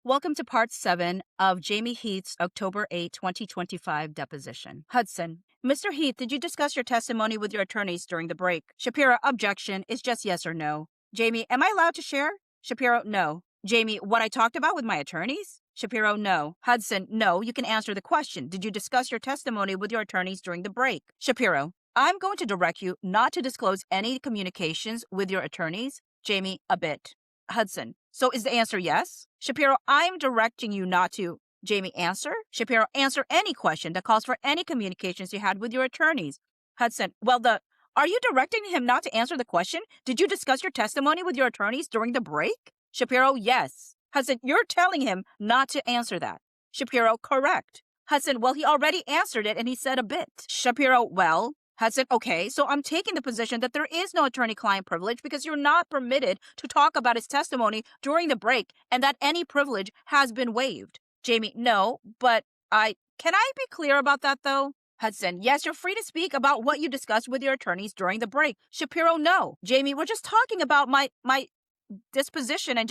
Welcome to part 7 of Jamie Heath's October 8, 2025 deposition. Hudson, Mr. Heath, did you discuss your testimony with your attorneys during the break? Shapiro, objection. It's just yes or no. Jamie, am I allowed to share? Shapiro, no. Jamie, what I talked about with my attorneys? Shapiro, no. Hudson, no, you can answer the question. Did you discuss your testimony with your attorneys during the break? Shapiro, I'm going to direct you not to disclose any communications with your attorneys. Jamie, a bit. Hudson, so is the answer yes? Shapiro, I'm directing you not to. Jamie, answer. Shapiro, answer any question that calls for any communications you had with your attorneys. Hudson, are you directing him not to answer the question? Did you discuss your testimony with your attorneys during the break? Shapiro, yes. Hudson, you're telling him not to answer that. Shapiro, correct. Hudson, well, he already answered it and he said a bit. Shapiro, well. Hudson, okay, so I'm taking the position that there is no attorney-client privilege because you're not permitted to talk about his testimony during the break and that any privilege has been waived. Jamie, no, but can I be clear about that though? Hudson, yes, you're free to speak about what you discussed with your attorneys during the break. Shapiro, no. Jamie, we're just talking about my disposition and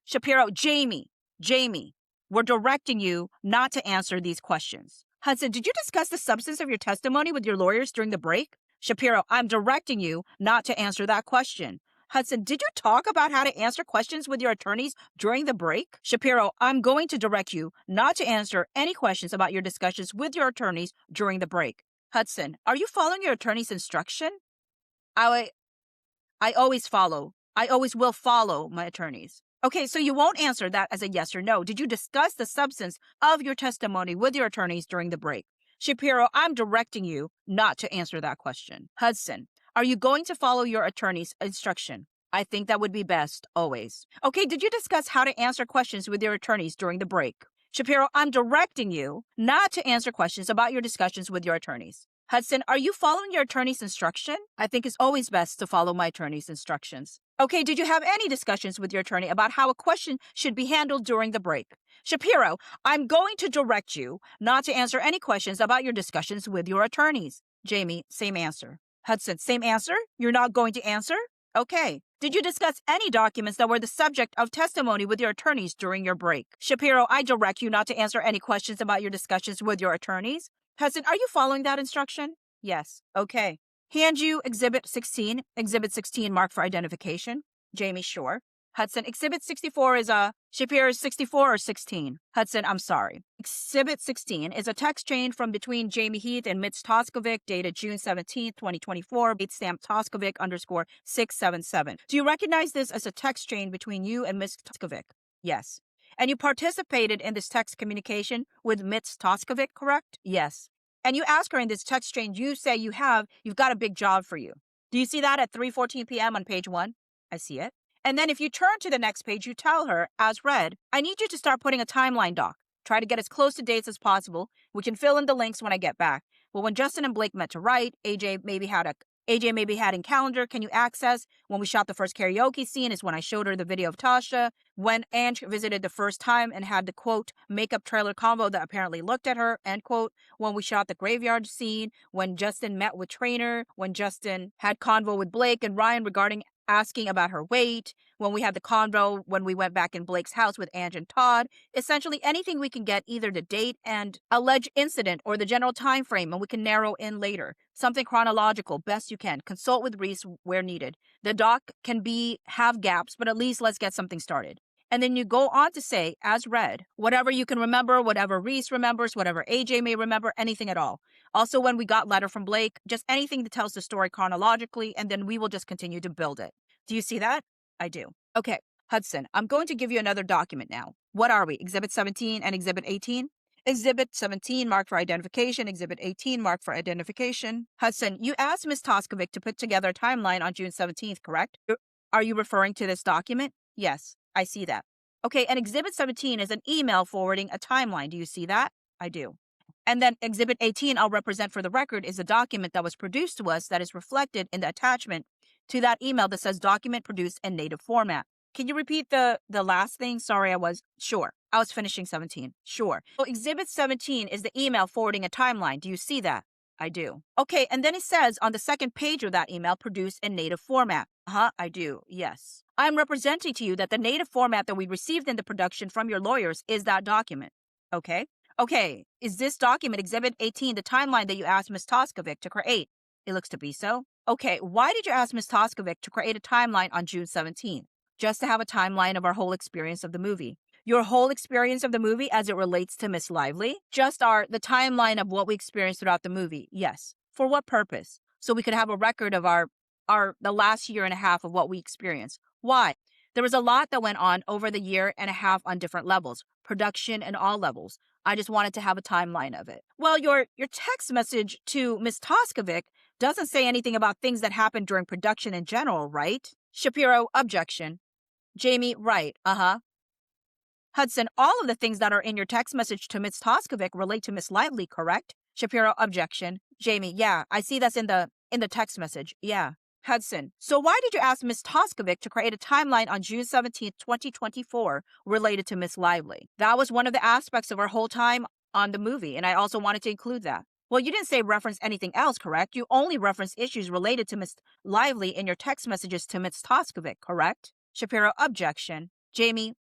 Shapiro, Jamie, we're directing you not to answer these questions. Hudson, did you discuss the substance of your testimony with your lawyers during the break? Shapiro, I'm directing you not to answer that question. Hudson, did you talk about how to answer questions with your attorneys during the break? Shapiro, I'm going to direct you not to answer any questions about your discussions with your attorneys during the break. Hudson, are you following your attorney's instruction? I always follow. I always will follow my attorneys. Okay, so you won't answer that as a yes or no. Did you discuss the substance of your testimony with your attorneys during the break? Shapiro, I'm directing you not to answer that question. Hudson, are you going to follow your attorney's instruction? I think that would be best, always. Okay, did you discuss how to answer questions with your attorneys during the break? Shapiro, I'm directing you not to answer questions about your discussions with your attorneys. Hudson, are you following your attorney's instruction? I think it's always best to follow my attorney's instructions. Okay, did you have any discussions with your attorney about how a question should be handled during the break? Shapiro, I'm going to direct you not to answer any questions about your discussions with your attorneys. Jamie, same answer. Hudson, same answer? You're not going to answer? Okay. Did you discuss any documents that were the subject of testimony with your attorneys during your break? Shapiro, I direct you not to answer any questions about your discussions with your attorneys. Hudson, are you following that instruction? Yes. Okay. Hand you Exhibit 16. Exhibit 16 marked for identification. Jamie, sure. Hudson, Exhibit 64 is Shapiro, 64 or 16? Hudson, I'm sorry. Exhibit 16 is a text chain from between Jamie Heath and Mitch Toskovic dated June 17, 2024, date stamp Toskovic _677. Do you recognize this as a text chain between you and Ms. Toskovic? Yes. And you participated in this text communication with Mitch Toskovic, correct? Yes. And you ask her in this text chain, you say you've got a big job for you. Do you see that at 3:14 p.m. on page 1? I see it. And then if you turn to the next page, you tell her, as read, I need you to start putting a timeline doc. Try to get as close to dates as possible. We can fill in the links when I get back. Well, when Justin and Blake met to write, AJ maybe had in calendar. Can you access? When we shot the first karaoke scene is when I showed her the video of Tasha. When Ange visited the first time and had the, quote, makeup trailer convo that apparently looked at her, end quote. When we shot the graveyard scene. When Justin met with Trainer. When Justin had convo with Blake and Ryan regarding asking about her weight. When we had the convo when we went back in Blake's house with Ange and Todd. Essentially anything we can get, either the date and alleged incident or the general time frame, and we can narrow in later. Something chronological, best you can. Consult with Reese where needed. The doc can have gaps, but at least let's get something started. And then you go on to say, as read, whatever you can remember, whatever Reese remembers, whatever AJ may remember, anything at all. Also, when we got letter from Blake, just anything that tells the story chronologically, and then we will just continue to build it. Do you see that? I do. Okay, Hudson, I'm going to give you another document now. What are we? Exhibit 17 and Exhibit 18? Exhibit 17 marked for identification, Exhibit 18 marked for identification. Hudson, you asked Ms. Toskovic to put together a timeline on June 17th, correct? Are you referring to this document? Yes, I see that. Okay, and Exhibit 17 is an email forwarding a timeline. Do you see that? I do. And then Exhibit 18, I'll represent for the record, is a document that was produced to us that is reflected in the attachment to that email that says document produced in native format. Can you repeat the last thing? Sorry, sure. I was finishing 17. Sure. So Exhibit 17 is the email forwarding a timeline. Do you see that? I do. Okay, and then it says on the second page of that email, produced in native format. I do. Yes. I'm representing to you that the native format that we received in the production from your lawyers is that document. Okay? Okay, is this document Exhibit 18 the timeline that you asked Ms. Toskovic to create? It looks to be so. Okay, why did you ask Ms. Toskovic to create a timeline on June 17th? Just to have a timeline of our whole experience of the movie. Your whole experience of the movie as it relates to Miss Lively? Just the timeline of what we experienced throughout the movie. Yes. For what purpose? So we could have a record of the last year and a half of what we experienced. Why? There was a lot that went on over the year and a half on different levels, production and all levels. I just wanted to have a timeline of it. Well, your text message to Ms. Toskovic doesn't say anything about things that happened during production in general, right? Shapiro, objection. Jamie, right. Hudson, all of the things that are in your text message to Ms. Toskovic relate to Miss Lively, correct? Shapiro, objection. Jamie, yeah, I see that's in the text message. Yeah. Hudson, so why did you ask Ms. Toskovic to create a timeline on June 17th, 2024 related to Miss Lively? That was one of the aspects of our whole time on the movie, and I also wanted to include that. Well, you didn't say reference anything else, correct? You only referenced issues related to Miss Lively in your text messages to Ms. Toskovic, correct? Shapiro, objection. Jamie,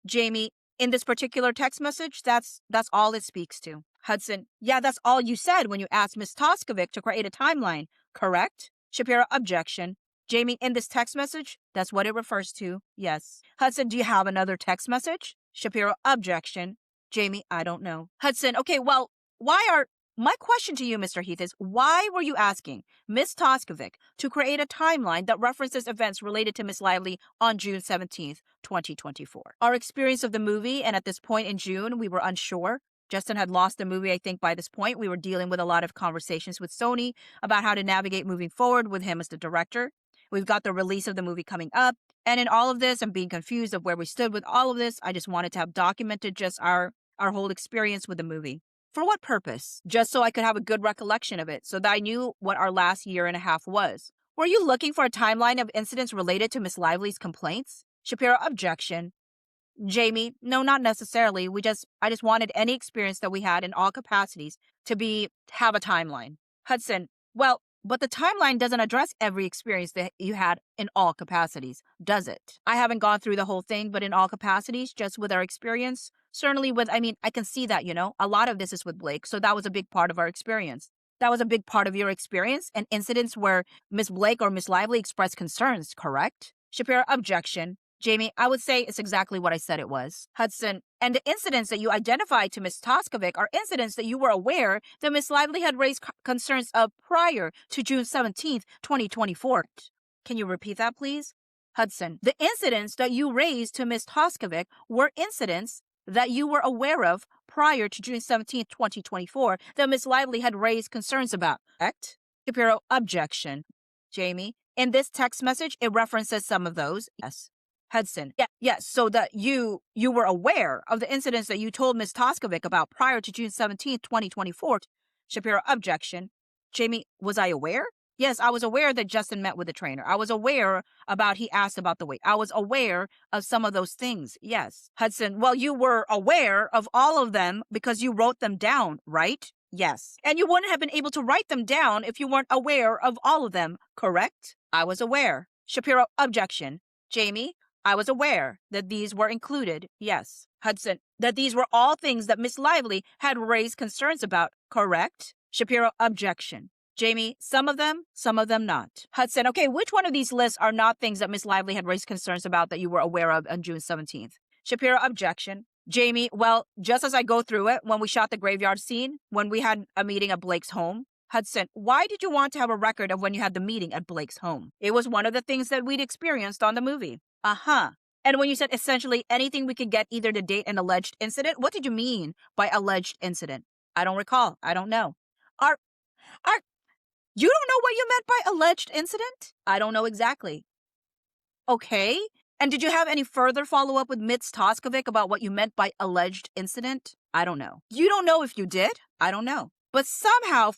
in this particular text message, that's all it speaks to. Hudson, yeah, that's all you said when you asked Ms. Toskovic to create a timeline, correct? Shapiro, objection. Jamie, in this text message, that's what it refers to, yes. Hudson, do you have another text message? Shapiro, objection. Jamie, I don't know. Hudson, okay, well, my question to you, Mr. Heath, is why were you asking Ms. Toskovic to create a timeline that references events related to Miss Lively on June 17th, 2024? Our experience of the movie, and at this point in June, we were unsure. Justin had lost the movie, I think, by this point. We were dealing with a lot of conversations with Sony about how to navigate moving forward with him as the director. We've got the release of the movie coming up. And in all of this, I'm being confused of where we stood with all of this. I just wanted to have documented just our whole experience with the movie. For what purpose? Just so I could have a good recollection of it, so that I knew what our last year and a half was. Were you looking for a timeline of incidents related to Miss Lively's complaints? Shapiro, objection. Jamie, no, not necessarily. I just wanted any experience that we had in all capacities to have a timeline. Hudson, well, but the timeline doesn't address every experience that you had in all capacities, does it? I haven't gone through the whole thing, but in all capacities, just with our experience, certainly I can see that, a lot of this is with Blake, so that was a big part of our experience. That was a big part of your experience and incidents where Miss Blake or Miss Lively expressed concerns, correct? Shapiro, objection. Jamie, I would say it's exactly what I said it was. Hudson, and the incidents that you identified to Ms. Toskovic are incidents that you were aware that Ms. Lively had raised concerns of prior to June 17th, 2024. Can you repeat that, please? Hudson, the incidents that you raised to Ms. Toskovic were incidents that you were aware of prior to June 17th, 2024 that Ms. Lively had raised concerns about, correct? Shapiro, objection. Jamie, in this text message, it references some of those, yes. Hudson, yes, so that you were aware of the incidents that you told Ms. Toskovic about prior to June 17th, 2024. Shapiro, objection. Jamie, was I aware? Yes, I was aware that Justin met with the trainer. I was aware he asked about the weight. I was aware of some of those things, yes. Hudson, well, you were aware of all of them because you wrote them down, right? Yes. And you wouldn't have been able to write them down if you weren't aware of all of them, correct? I was aware. Shapiro, objection. Jamie, I was aware that these were included, yes. Hudson, that these were all things that Miss Lively had raised concerns about, correct? Shapiro, objection. Jamie, some of them not. Hudson, okay, which one of these lists are not things that Miss Lively had raised concerns about that you were aware of on June 17th? Shapiro, objection. Jamie, well, just as I go through it, when we shot the graveyard scene, when we had a meeting at Blake's home. Hudson, why did you want to have a record of when you had the meeting at Blake's home? It was one of the things that we'd experienced on the movie. And when you said essentially anything we could get either to date an alleged incident, what did you mean by alleged incident? I don't recall. I don't know. You don't know what you meant by alleged incident? I don't know exactly. Okay. And did you have any further follow-up with Ms. Toskovic about what you meant by alleged incident? I don't know. You don't know if you did? I don't know. But somehow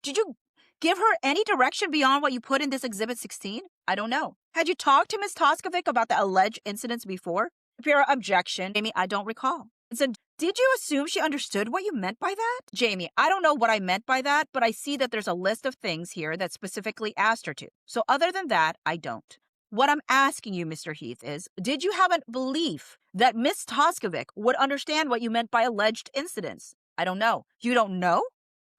did you give her any direction beyond what you put in this Exhibit 16? I don't know. Had you talked to Ms. Toskovic about the alleged incidents before? Shapiro, objection. Jamie, I don't recall. So, did you assume she understood what you meant by that? Jamie, I don't know what I meant by that, but I see that there's a list of things here that specifically asked her to. So other than that, I don't. What I'm asking you, Mr. Heath, is did you have a belief that Miss Toskovic would understand what you meant by alleged incidents? I don't know. You don't know?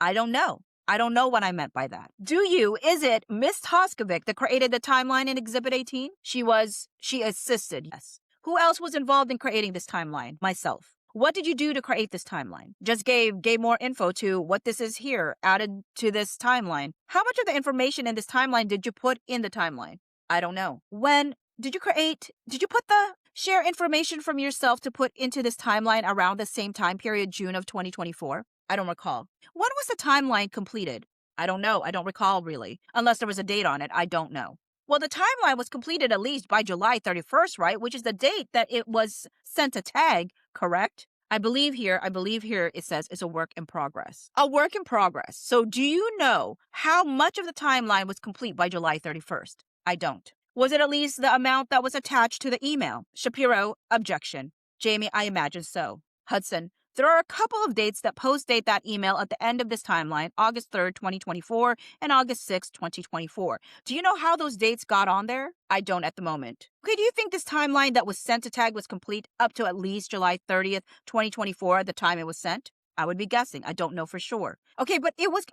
I don't know. I don't know what I meant by that. Do you? Is it Miss Toskovic that created the timeline in Exhibit 18? She assisted, yes. Who else was involved in creating this timeline? Myself. What did you do to create this timeline? Just gave more info to what this is here, added to this timeline. How much of the information in this timeline did you put in the timeline? I don't know. When did you put the share information from yourself to put into this timeline around the same time period, June of 2024? I don't recall. When was the timeline completed? I don't know. I don't recall really. Unless there was a date on it, I don't know. Well, the timeline was completed at least by July 31st, right? Which is the date that it was sent to tag, correct? I believe here it says it's a work in progress. A work in progress. So do you know how much of the timeline was complete by July 31st? I don't. Was it at least the amount that was attached to the email? Shapiro, objection. Jamie, I imagine so. Hudson, there are a couple of dates that post-date that email at the end of this timeline, August 3rd, 2024 and August 6th, 2024. Do you know how those dates got on there? I don't at the moment. Okay, do you think this timeline that was sent to tag was complete up to at least July 30th, 2024 at the time it was sent? I would be guessing. I don't know for sure. Okay, but it was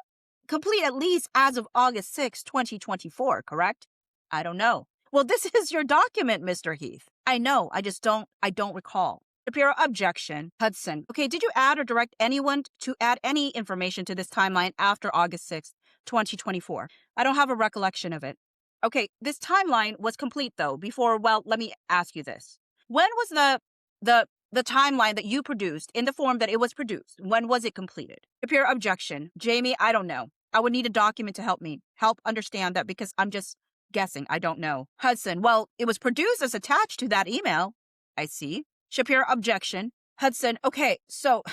complete at least as of August 6th, 2024, correct? I don't know. Well, this is your document, Mr. Heath. I know. I don't recall. Shapiro, objection. Hudson, okay, did you add or direct anyone to add any information to this timeline after August 6th, 2024? I don't have a recollection of it. Okay, this timeline was complete though before, well, let me ask you this. When was the timeline that you produced in the form that it was produced? When was it completed? Shapiro, objection. Jamie, I don't know. I would need a document to help understand that because I'm just guessing. I don't know. Hudson, well, it was produced as attached to that email. I see. Shapiro, objection. Hudson, okay, so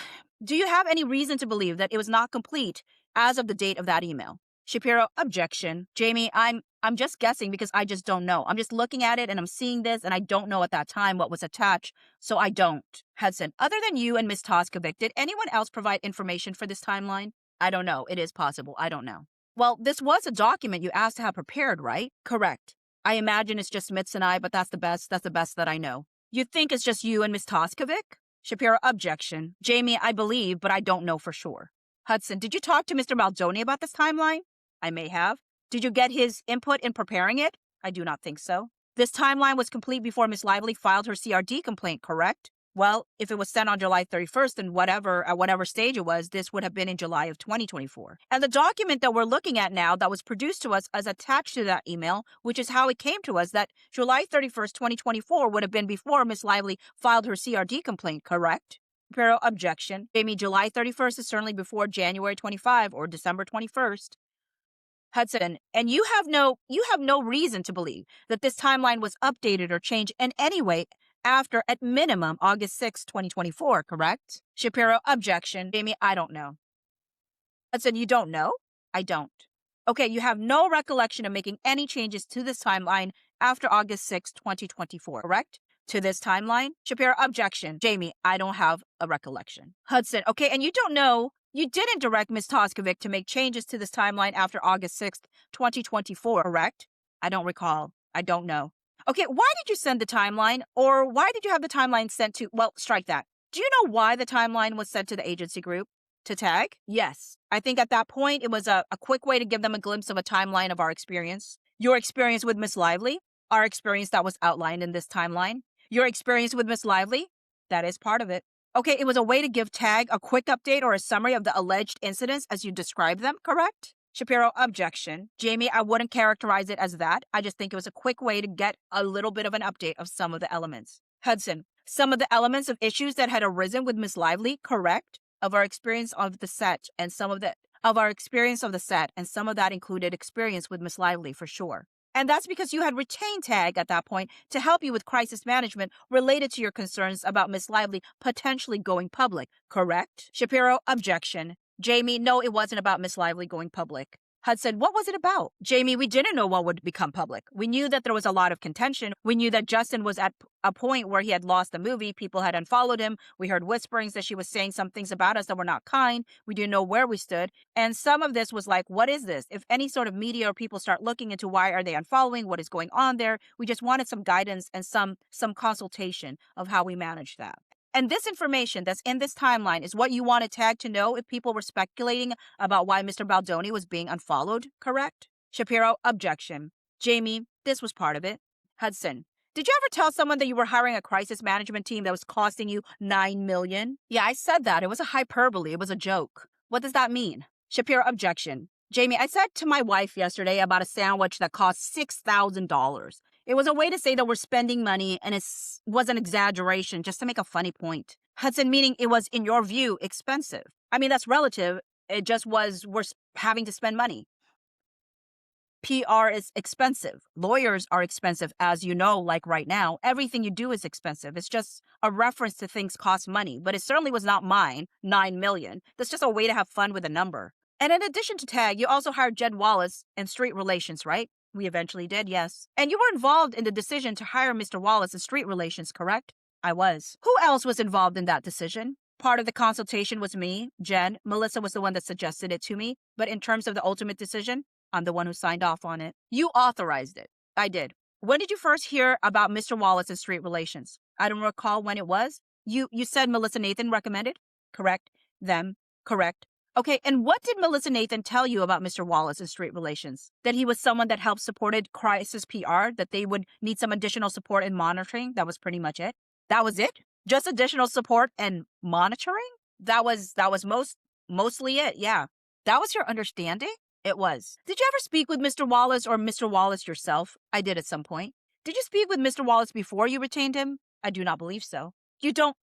do you have any reason to believe that it was not complete as of the date of that email? Shapiro, objection. Jamie, I'm just guessing because I just don't know. I'm just looking at it and I'm seeing this and I don't know at that time what was attached, so I don't. Hudson, other than you and Ms. Toskovic, did anyone else provide information for this timeline? I don't know. It is possible. I don't know. Well, this was a document you asked to have prepared, right? Correct. I imagine it's just Mitz and I, but that's the best that I know. You think it's just you and Ms. Toskovic? Shapiro, objection. Jamie, I believe, but I don't know for sure. Hudson, did you talk to Mr. Maldoni about this timeline? I may have. Did you get his input in preparing it? I do not think so. This timeline was complete before Ms. Lively filed her CRD complaint, correct? Well, if it was sent on July 31st, then at whatever stage it was, this would have been in July of 2024. And the document that we're looking at now that was produced to us as attached to that email, which is how it came to us, that July 31st, 2024 would have been before Ms. Lively filed her CRD complaint, correct? Shapiro, objection. Jamie, July 31st is certainly before January 25 or December 21st. Hudson, and you have no reason to believe that this timeline was updated or changed in any way after, at minimum, August 6, 2024, correct? Shapiro, objection. Jamie, I don't know. Hudson, you don't know? I don't. Okay, you have no recollection of making any changes to this timeline after August 6, 2024, correct? To this timeline? Shapiro, objection. Jamie, I don't have a recollection. Hudson, okay, and you didn't direct Ms. Toskovic to make changes to this timeline after August 6th, 2024, correct? I don't recall. I don't know. Okay, why did you send the timeline? Or why did you have the timeline sent to, well, strike that. Do you know why the timeline was sent to the agency group? To tag? Yes. I think at that point, it was a quick way to give them a glimpse of a timeline of our experience. Your experience with Miss Lively, our experience that was outlined in this timeline. Your experience with Miss Lively, that is part of it. Okay, it was a way to give tag a quick update or a summary of the alleged incidents as you described them, correct? Shapiro, objection. Jamie, I wouldn't characterize it as that. I just think it was a quick way to get a little bit of an update of some of the elements. Hudson, some of the elements of issues that had arisen with Miss Lively, correct? Of our experience of the set and some of that included experience with Miss Lively for sure. And that's because you had retained tag at that point to help you with crisis management related to your concerns about Miss Lively potentially going public, correct? Shapiro, objection. Jamie, no, it wasn't about Miss Lively going public. Hudson, what was it about? Jamie, we didn't know what would become public. We knew that there was a lot of contention. We knew that Justin was at a point where he had lost the movie. People had unfollowed him. We heard whisperings that she was saying some things about us that were not kind. We didn't know where we stood. And some of this was like, what is this? If any sort of media or people start looking into why are they unfollowing, what is going on there, we just wanted some guidance and some consultation of how we manage that. And this information that's in this timeline is what you wanted Tag to know if people were speculating about why Mr. Baldoni was being unfollowed, correct? Shapiro, objection. Jamie, this was part of it. Hudson, did you ever tell someone that you were hiring a crisis management team that was costing you $9 million? Yeah, I said that. It was a hyperbole. It was a joke. What does that mean? Shapiro, objection. Jamie, I said to my wife yesterday about a sandwich that cost $6,000. It was a way to say that we're spending money, and it was an exaggeration just to make a funny point. Hudson, meaning it was, in your view, expensive. I mean, that's relative. It just was, we're having to spend money. PR is expensive. Lawyers are expensive, as you know, like right now. Everything you do is expensive. It's just a reference to things cost money, but it certainly was not mine, $9 million. That's just a way to have fun with a number. And in addition to Tag, you also hired Jed Wallace in street relations, right? We eventually did, yes. And you were involved in the decision to hire Mr. Wallace in street relations, correct? I was. Who else was involved in that decision? Part of the consultation was me, Jen. Melissa was the one that suggested it to me. But in terms of the ultimate decision, I'm the one who signed off on it. You authorized it. I did. When did you first hear about Mr. Wallace in street relations? I don't recall when it was. You said Melissa Nathan recommended? Correct. Them. Correct. Okay, and what did Melissa Nathan tell you about Mr. Wallace in street relations? That he was someone that helped supported crisis PR, that they would need some additional support in monitoring? That was pretty much it. That was it? Just additional support and monitoring? That was mostly it, yeah. That was your understanding? It was. Did you ever speak with Mr. Wallace or Mr. Wallace yourself? I did at some point. Did you speak with Mr. Wallace before you retained him? I do not believe so. You don't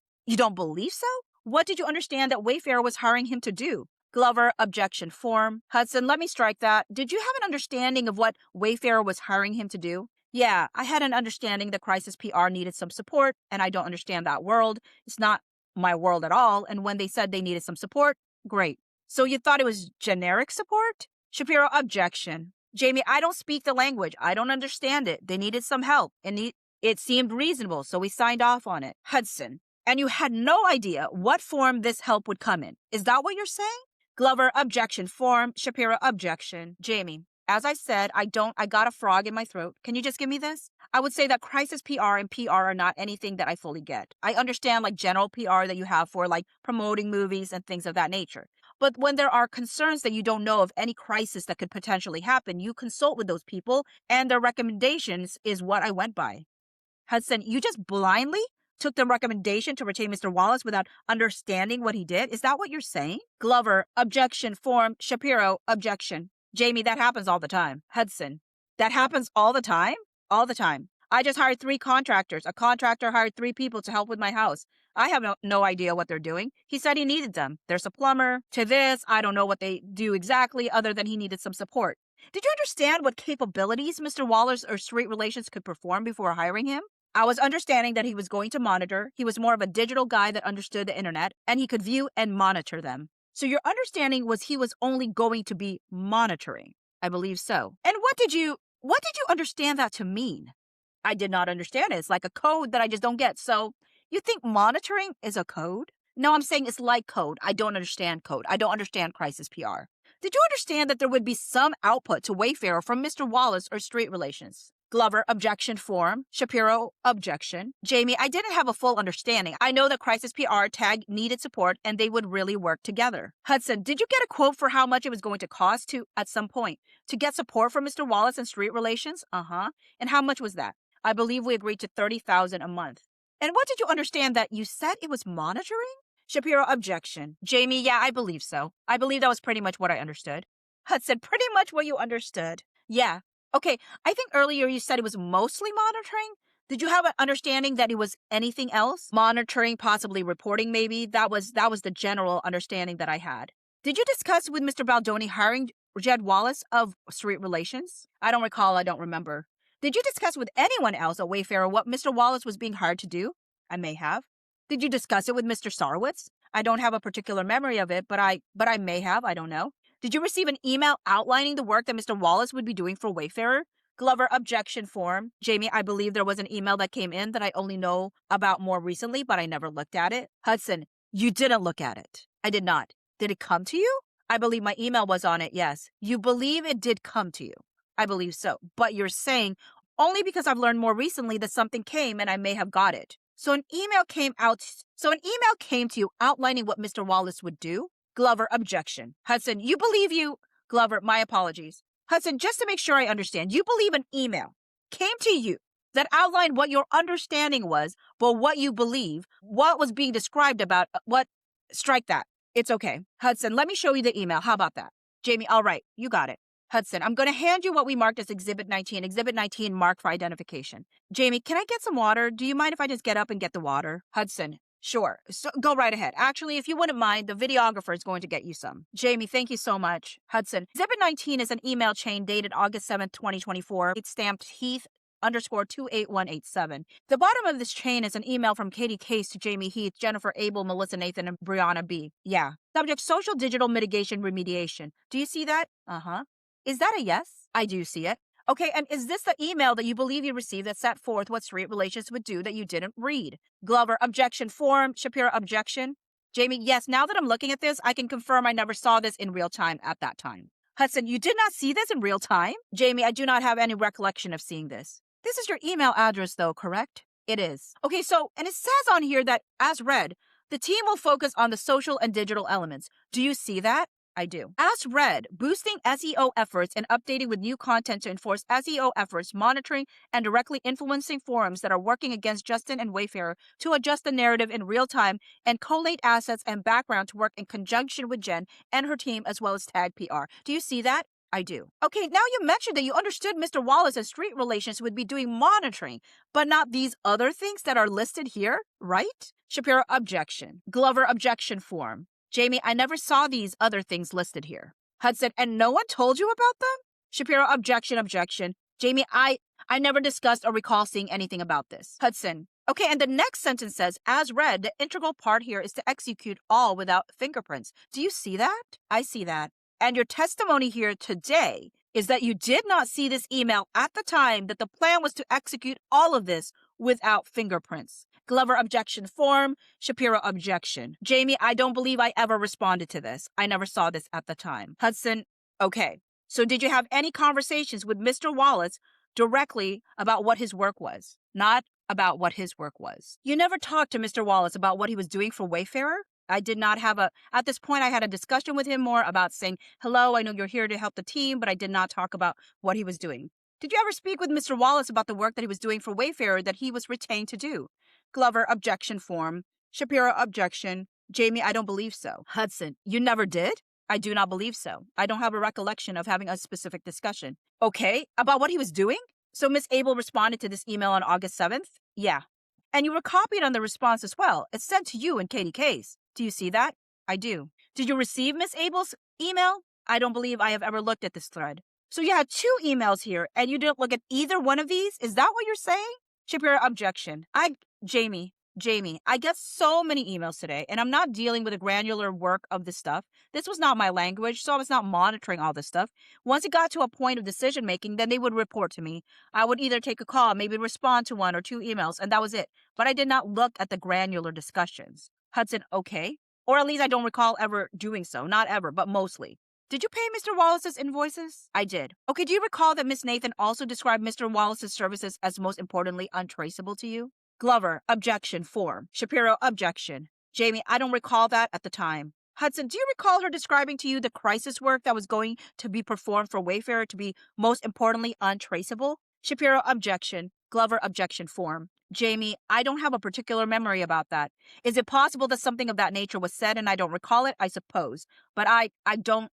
believe so? What did you understand that Wayfarer was hiring him to do? Glover, objection form. Hudson, let me strike that. Did you have an understanding of what Wayfarer was hiring him to do? Yeah, I had an understanding that crisis PR needed some support, and I don't understand that world. It's not my world at all, and when they said they needed some support, great. So you thought it was generic support? Shapiro, objection. Jamie, I don't speak the language. I don't understand it. They needed some help, and it seemed reasonable, so we signed off on it. Hudson, and you had no idea what form this help would come in. Is that what you're saying? Glover, objection form. Shapiro, objection. Jamie, as I said, I got a frog in my throat. Can you just give me this? I would say that crisis PR and PR are not anything that I fully get. I understand like general PR that you have for like promoting movies and things of that nature. But when there are concerns that you don't know of any crisis that could potentially happen, you consult with those people and their recommendations is what I went by. Hudson, you just blindly took the recommendation to retain Mr. Wallace without understanding what he did? Is that what you're saying? Glover, objection form. Shapiro, objection. Jamie, that happens all the time. Hudson, that happens all the time? All the time. I just hired 3 contractors. A contractor hired 3 people to help with my house. I have no idea what they're doing. He said he needed them. There's a plumber. To this, I don't know what they do exactly other than he needed some support. Did you understand what capabilities Mr. Wallace or street relations could perform before hiring him? I was understanding that he was going to monitor. He was more of a digital guy that understood the internet, and he could view and monitor them. So your understanding was he was only going to be monitoring. I believe so. And what did you understand that to mean? I did not understand it. It's like a code that I just don't get. So you think monitoring is a code? No, I'm saying it's like code. I don't understand code. I don't understand crisis PR. Did you understand that there would be some output to Wayfarer from Mr. Wallace or street relations? Glover, objection form. Shapiro, objection. Jamie, I didn't have a full understanding. I know that crisis PR tag needed support and they would really work together. Hudson, did you get a quote for how much it was going to cost at some point to get support from Mr. Wallace and street relations? And how much was that? I believe we agreed to $30,000 a month. And what did you understand that you said it was monitoring? Shapiro, objection. Jamie, yeah, I believe so. I believe that was pretty much what I understood. Hudson, pretty much what you understood. Yeah. Okay, I think earlier you said it was mostly monitoring. Did you have an understanding that it was anything else? Monitoring, possibly reporting maybe? That was the general understanding that I had. Did you discuss with Mr. Baldoni hiring Jed Wallace of street relations? I don't recall, I don't remember. Did you discuss with anyone else at Wayfarer what Mr. Wallace was being hired to do? I may have. Did you discuss it with Mr. Sarowitz? I don't have a particular memory of it, but I may have, I don't know. Did you receive an email outlining the work that Mr. Wallace would be doing for Wayfarer? Glover, objection form. Jamie, I believe there was an email that came in that I only know about more recently, but I never looked at it. Hudson, you didn't look at it. I did not. Did it come to you? I believe my email was on it, yes. You believe it did come to you? I believe so. But you're saying only because I've learned more recently that something came and I may have got it. So an email came to you outlining what Mr. Wallace would do? Glover, objection. Hudson, you believe you... Glover, my apologies. Hudson, just to make sure I understand, you believe an email came to you that outlined what your understanding was, but what you believe, what was being described about, what... Strike that. It's okay. Hudson, let me show you the email. How about that? Jamie, all right, you got it. Hudson, I'm going to hand you what we marked as Exhibit 19. Exhibit 19 marked for identification. Jamie, can I get some water? Do you mind if I just get up and get the water? Hudson, sure. So go right ahead. Actually, if you wouldn't mind, the videographer is going to get you some. Jamie, thank you so much. Hudson, Exhibit 19 is an email chain dated August 7th, 2024. It's stamped Heath_28187. The bottom of this chain is an email from Katie Case to Jamie Heath, Jennifer Abel, Melissa Nathan, and Brianna B. Yeah. Subject, social digital mitigation remediation. Do you see that? Uh-huh. Is that a yes? I do see it. Okay, and is this the email that you believe you received that set forth what street relations would do that you didn't read? Glover, objection form. Shapiro, objection. Jamie, yes, now that I'm looking at this, I can confirm I never saw this in real time at that time. Hudson, you did not see this in real time? Jamie, I do not have any recollection of seeing this. This is your email address though, correct? It is. Okay, so, and it says on here that, as read, the team will focus on the social and digital elements. Do you see that? I do. As read, boosting SEO efforts and updating with new content to enforce SEO efforts, monitoring and directly influencing forums that are working against Justin and Wayfarer to adjust the narrative in real time and collate assets and background to work in conjunction with Jen and her team as well as Tag PR. Do you see that? I do. Okay, now you mentioned that you understood Mr. Wallace and street relations would be doing monitoring, but not these other things that are listed here, right? Shapiro, objection. Glover, objection form. Jamie, I never saw these other things listed here. Hudson, and no one told you about them? Shapiro, objection, objection. Jamie, I never discussed or recall seeing anything about this. Hudson, okay, and the next sentence says, as read, the integral part here is to execute all without fingerprints. Do you see that? I see that. And your testimony here today is that you did not see this email at the time that the plan was to execute all of this without fingerprints. Glover, objection form. Shapiro, objection. Jamie, I don't believe I ever responded to this. I never saw this at the time. Hudson, okay. So did you have any conversations with Mr. Wallace directly about what his work was? Not about what his work was. You never talked to Mr. Wallace about what he was doing for Wayfarer? I did not have at this point, I had a discussion with him more about saying, hello, I know you're here to help the team, but I did not talk about what he was doing. Did you ever speak with Mr. Wallace about the work that he was doing for Wayfarer that he was retained to do? Glover, objection form. Shapiro, objection. Jamie, I don't believe so. Hudson, you never did? I do not believe so. I don't have a recollection of having a specific discussion. Okay, about what he was doing? So Miss Abel responded to this email on August 7th? Yeah. And you were copied on the response as well. It's sent to you and Katie Case. Do you see that? I do. Did you receive Miss Abel's email? I don't believe I have ever looked at this thread. So you had two emails here and you didn't look at either one of these? Is that what you're saying? Shapiro, objection. Jamie, I get so many emails today, and I'm not dealing with the granular work of this stuff. This was not my language, so I was not monitoring all this stuff. Once it got to a point of decision making, then they would report to me. I would either take a call, maybe respond to one or two emails, and that was it. But I did not look at the granular discussions. Hudson, okay. Or at least I don't recall ever doing so. Not ever, but mostly. Did you pay Mr. Wallace's invoices? I did. Okay, do you recall that Miss Nathan also described Mr. Wallace's services as most importantly untraceable to you? Glover, objection form. Shapiro, objection. Jamie, I don't recall that at the time. Hudson, do you recall her describing to you the crisis work that was going to be performed for Wayfarer to be most importantly untraceable? Shapiro, objection. Glover, objection form. Jamie, I don't have a particular memory about that. Is it possible that something of that nature was said and I don't recall it? I suppose. But I don't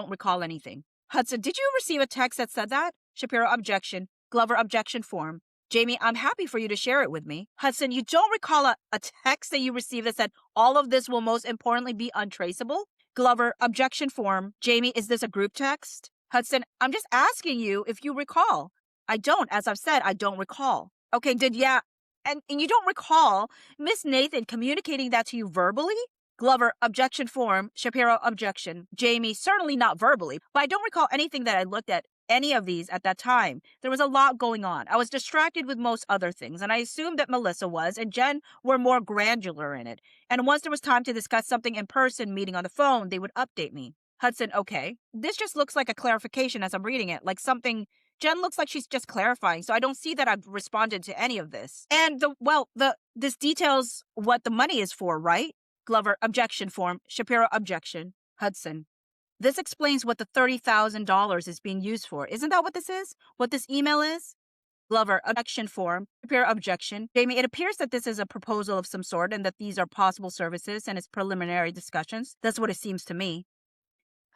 recall anything. Hudson, did you receive a text that said that? Shapiro, objection. Glover, objection form. Jamie, I'm happy for you to share it with me. Hudson, you don't recall a text that you received that said all of this will most importantly be untraceable? Glover, objection form. Jamie, is this a group text? Hudson, I'm just asking you if you recall. I don't. As I've said, I don't recall. Okay, and you don't recall Miss Nathan communicating that to you verbally? Glover, objection form. Shapiro, objection. Jamie, certainly not verbally, but I don't recall anything that I looked at any of these at that time. There was a lot going on. I was distracted with most other things, and I assumed that Melissa was and Jen were more granular in it. And once there was time to discuss something in person, meeting on the phone, they would update me. Hudson, okay. This just looks like a clarification as I'm reading it, like something. Jen looks like she's just clarifying, so I don't see that I've responded to any of this. And this details what the money is for, right? Glover, objection form. Shapiro, objection. Hudson, this explains what the $30,000 is being used for. Isn't that what this is? What this email is? Glover, objection form. Shapiro, objection. Jamie, it appears that this is a proposal of some sort and that these are possible services and it's preliminary discussions. That's what it seems to me.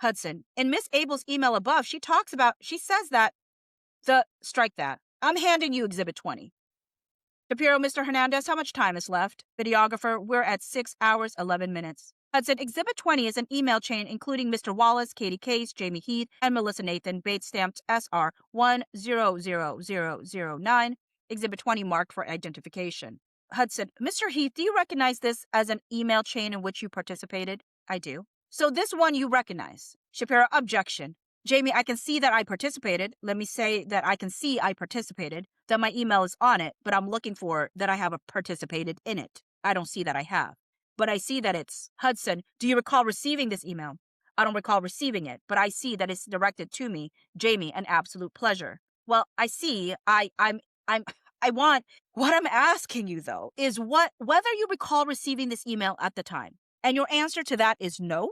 Hudson, in Miss Abel's email above, she says that strike that. I'm handing you Exhibit 20. Shapiro, Mr. Hernandez, how much time is left? Videographer, we're at 6 hours, 11 minutes. Hudson, Exhibit 20 is an email chain including Mr. Wallace, Katie Case, Jamie Heath, and Melissa Nathan, Bates stamped SR 100009, Exhibit 20 marked for identification. Hudson, Mr. Heath, do you recognize this as an email chain in which you participated? I do. So this one you recognize. Shapiro, objection. Jamie, I can see that I participated. Let me say that I can see I participated, that my email is on it, but I'm looking for that I have participated in it. I don't see that I have, but I see that it's Hudson. Do you recall receiving this email? I don't recall receiving it, but I see that it's directed to me. Jamie, an absolute pleasure. Well, I see. I want. What I'm asking you though is whether you recall receiving this email at the time, and your answer to that is no.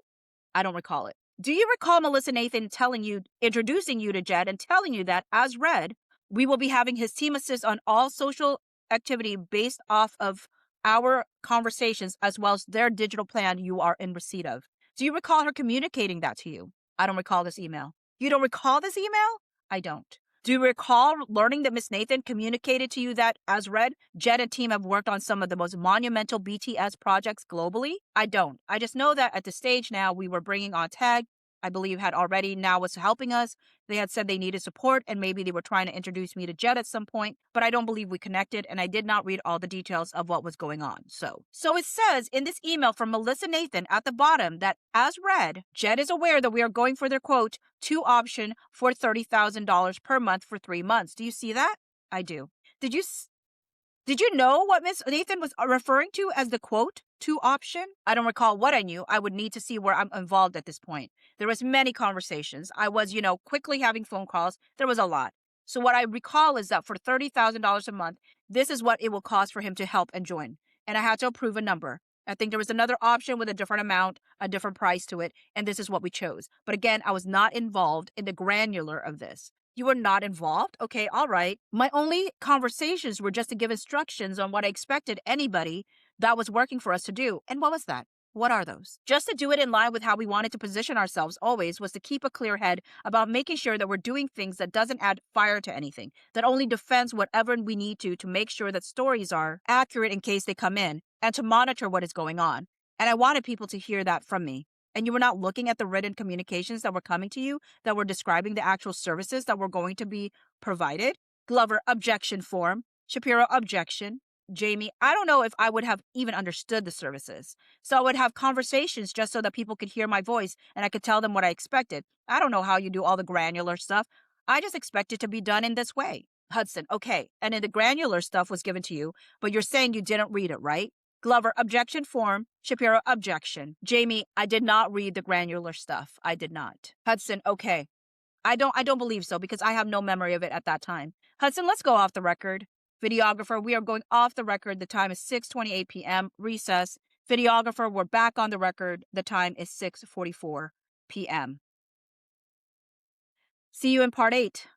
I don't recall it. Do you recall Melissa Nathan introducing you to Jed and telling you that, as read, we will be having his team assist on all social activity based off of our conversations as well as their digital plan you are in receipt of? Do you recall her communicating that to you? I don't recall this email. You don't recall this email? I don't. Do you recall learning that Miss Nathan communicated to you that, as read, Jed and team have worked on some of the most monumental BTS projects globally? I don't. I just know that at the stage now, we were bringing on Tag, I believe had already now was helping us. They had said they needed support and maybe they were trying to introduce me to Jed at some point, but I don't believe we connected and I did not read all the details of what was going on. So it says in this email from Melissa Nathan at the bottom that, as read, Jed is aware that we are going for their quote, 2 option for $30,000 per month for 3 months. Do you see that? I do. Did you know what Miss Nathan was referring to as the quote, 2 option? I don't recall what I knew. I would need to see where I'm involved at this point. There was many conversations. I was, quickly having phone calls. There was a lot. So what I recall is that for $30,000 a month, this is what it will cost for him to help and join. And I had to approve a number. I think there was another option with a different amount, a different price to it, and this is what we chose. But again, I was not involved in the granular of this. You were not involved? Okay, all right. My only conversations were just to give instructions on what I expected anybody that was working for us to do. And what was that? What are those? Just to do it in line with how we wanted to position ourselves always was to keep a clear head about making sure that we're doing things that doesn't add fire to anything, that only defends whatever we need to make sure that stories are accurate in case they come in, and to monitor what is going on. And I wanted people to hear that from me. And you were not looking at the written communications that were coming to you that were describing the actual services that were going to be provided? Glover, objection form. Shapiro, objection. Jamie, I don't know if I would have even understood the services. So I would have conversations just so that people could hear my voice and I could tell them what I expected. I don't know how you do all the granular stuff. I just expect it to be done in this way. Hudson, okay. And then the granular stuff was given to you, but you're saying you didn't read it, right? Glover, objection form. Shapiro, objection. Jamie, I did not read the granular stuff. I did not. Hudson, okay. I don't believe so because I have no memory of it at that time. Hudson, let's go off the record. Videographer, we are going off the record. The time is 6:28 p.m. Recess. Videographer, we're back on the record. The time is 6:44 p.m. See you in part 8.